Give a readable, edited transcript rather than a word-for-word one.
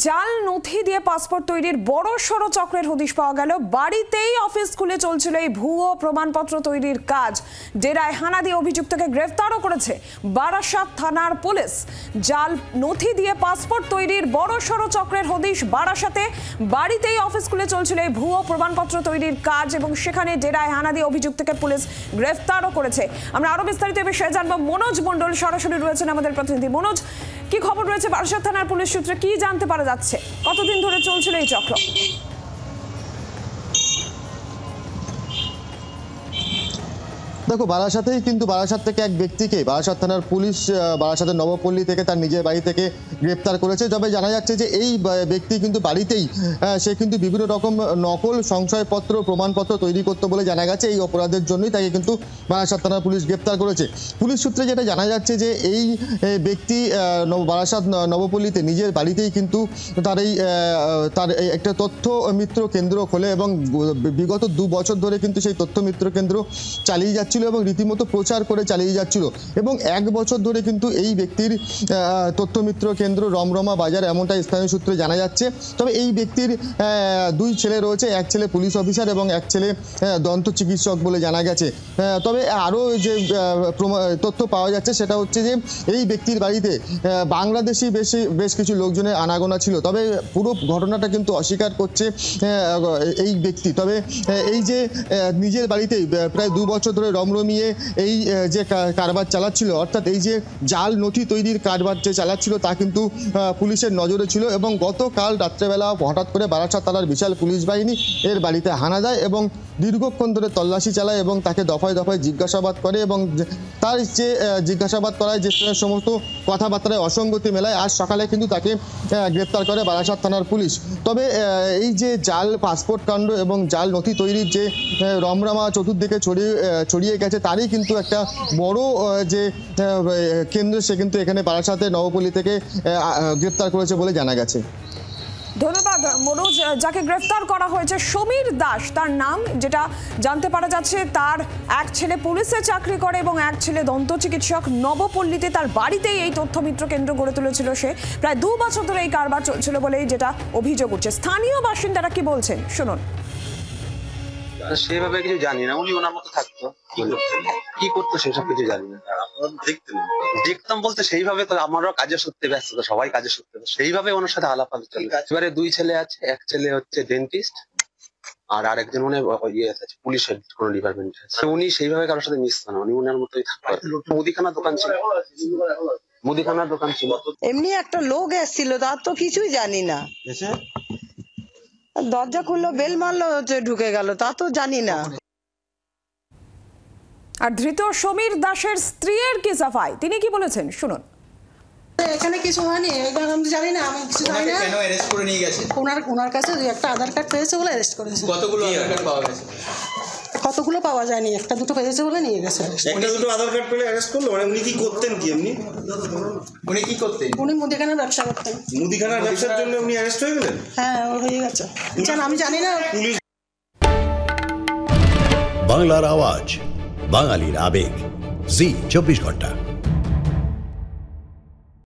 জাল নথি দিয়ে পাসপোর্ট তৈরির বড় সড় চক্রের হদিশ পাওয়া গেল। বাড়িতেই অফিস খুলে চলছিল এই ভুয়ো প্রমাণপত্র তৈরির কাজ। ডেরায় হানা দিয়ে অভিযুক্তকে গ্রেফতারও করেছে বারাসাত থানার পুলিশ। জাল নথি দিয়ে পাসপোর্ট তৈরির বড় সড় চক্রের হদিশ বারাসাতে। বাড়িতেই অফিস খুলে চলছিল এই ভুয়ো প্রমাণপত্র তৈরির কাজ এবং সেখানে ডেরায় হানা দিয়ে অভিযুক্তকে পুলিশ গ্রেফতারও করেছে। আমরা আরো বিস্তারিত বিষয়ে জানবো। মনোজ মণ্ডল সরাসরি রয়েছেন আমাদের প্রতিনিধি। মনোজ, কি খবর রয়েছে বারাসাত থানার পুলিশ সূত্রে? কি জানতে পারা যাচ্ছে? কতদিন ধরে চলছিল এই চক্র? দেখো, বারাসাতেই কিন্তু বারাসাত থেকে এক ব্যক্তিকে বারাসাত থানার পুলিশ বারাসাতের নবপল্লী থেকে তার নিজের বাড়ি থেকে গ্রেপ্তার করেছে। তবে জানা যাচ্ছে যে এই ব্যক্তি কিন্তু বাড়িতেই সে কিন্তু বিভিন্ন রকম নকল সংশয়পত্র প্রমাণপত্র তৈরি করতে বলে জানা গেছে। এই অপরাধের জন্যই তাকে কিন্তু বারাসাত থানার পুলিশ গ্রেপ্তার করেছে। পুলিশ সূত্রে যেটা জানা যাচ্ছে যে এই ব্যক্তি বারাসাত নবপল্লীতে নিজের বাড়িতেই কিন্তু তার একটা তথ্য মিত্র কেন্দ্র খোলে এবং বিগত 2 বছর ধরে কিন্তু সেই তথ্য মিত্র কেন্দ্র চালিয়ে যাচ্ছিল এবং রীতিমতো প্রচার করে চালিয়ে যাচ্ছিল। এবং 1 বছর ধরে কিন্তু এই ব্যক্তির তথ্যমিত্র কেন্দ্র রমরমা বাজার, এমনটা স্থানীয় সূত্রে জানা যাচ্ছে। তবে এই ব্যক্তির 2 ছেলে রয়েছে, এক ছেলে পুলিশ অফিসার এবং এক ছেলে দন্ত চিকিৎসক বলে জানা গেছে। তবে আরও যে তথ্য পাওয়া যাচ্ছে সেটা হচ্ছে যে এই ব্যক্তির বাড়িতে বাংলাদেশি বেশ কিছু লোকজনের আনাগোনা ছিল। তবে পুরো ঘটনাটা কিন্তু অস্বীকার করছে এই ব্যক্তি। তবে এই যে নিজের বাড়িতেই প্রায় 2 বছর ধরে রমরমিয়ে এই যে কারবার চালাচ্ছিল, অর্থাৎ এই যে জাল নথি তৈরির কারবার যে চালাচ্ছিল তা কিন্তু পুলিশের নজরে ছিল। এবং গতকাল রাত্রেবেলা হঠাৎ করে বারাসাত থানার বিশাল পুলিশ বাহিনী এর বাড়িতে হানা দেয় এবং দীর্ঘক্ষণ ধরে তল্লাশি চালায় এবং তাকে দফায় দফায় জিজ্ঞাসাবাদ করে এবং তার যে জিজ্ঞাসাবাদ করায় যে সমস্ত কথাবার্তায় অসঙ্গতি মেলায় আজ সকালে কিন্তু তাকে গ্রেপ্তার করে বারাসাত থানার পুলিশ। তবে এই যে জাল পাসপোর্ট কাণ্ড এবং জাল নথি তৈরির যে রমরমা চতুর্দিকে ছড়িয়ে গেছে, তারই কিন্তু একটা বড় যে কেন্দ্র সে কিন্তু এখানে বারাসাতের নবপল্লী থেকে গ্রেপ্তার করেছে বলে জানা গেছে। ধন্যবাদ মনোজ। যাকে গ্রেফতার করা হয়েছে সমীর দাস তার নাম, যেটা জানতে পারা যাচ্ছে তার এক ছেলে পুলিশে চাকরি করে এবং এক ছেলে দন্ত চিকিৎসক। নবপল্লীতে তার বাড়িতেই এই তথ্যমিত্র কেন্দ্র গড়ে তুলেছিল সে। প্রায় 2 বছর ধরে এই কারবার চলছিল বলেই যেটা অভিযোগ উঠছে। স্থানীয় বাসিন্দারা কি বলছেন শুনুন। সেভাবে কিছু জানি না, উনি ওনার মতো থাকতো, কি করতো সেসব কিছু জানি না। দেখতাম বলতে সেইভাবে তো আমারও কাজের সূত্রে ব্যস্ত, সবাই কাজের সূত্রে, সেইভাবে ওনার সাথে আলাপ চলে। এবারে 2 ছেলে আছে, এক ছেলে হচ্ছে ডেন্টিস্ট আর আরেকজন মনে আছে পুলিশের কোন ডিপার্টমেন্টে আছে। উনি সেইভাবে কারোর সাথে মিশতো না, উনি ওনার মতোই থাকতো। মুদিখানার দোকান ছিল, মুদিখানার দোকান ছিল। এমনি একটা লোক এসেছিল, তার তো কিছুই জানি না। দরজা খুললো, বেল মারলো, ঢুকে গেল, তা তো জানি না। আর ধৃত সমীর দাসের স্ত্রীর কি সাফাই, তিনি কি বলেছেন শুনুন। এখানে কিছু হয়নি, আমি জানি না, আমি কিছু জানি না। কেন অ্যারেস্ট করে নিয়ে গেছে? ওনার কাছে একটা আধার কার্ড পেয়েছে বলে অ্যারেস্ট করেছে। কতগুলো আধার কার্ড পাওয়া গেছে? কতগুলো পাওয়া যায়নি, 1-2 পেয়েছে বলে নিয়ে গেছে। 1-2 আধার কার্ড পেলে অ্যারেস্ট করলো? মানে উনি কি করতেন? কি উনি কি করতেন? উনি মুদিখানার ব্যবসা করতেন। মুদিখানার ব্যবসার জন্য উনি অ্যারেস্ট হয়ে গেলেন? হ্যাঁ, হয়ে গেছে। আমি জানি না। বাংলার আওয়াজ, বাঙালির আবেগ, জি 24 ঘন্টা।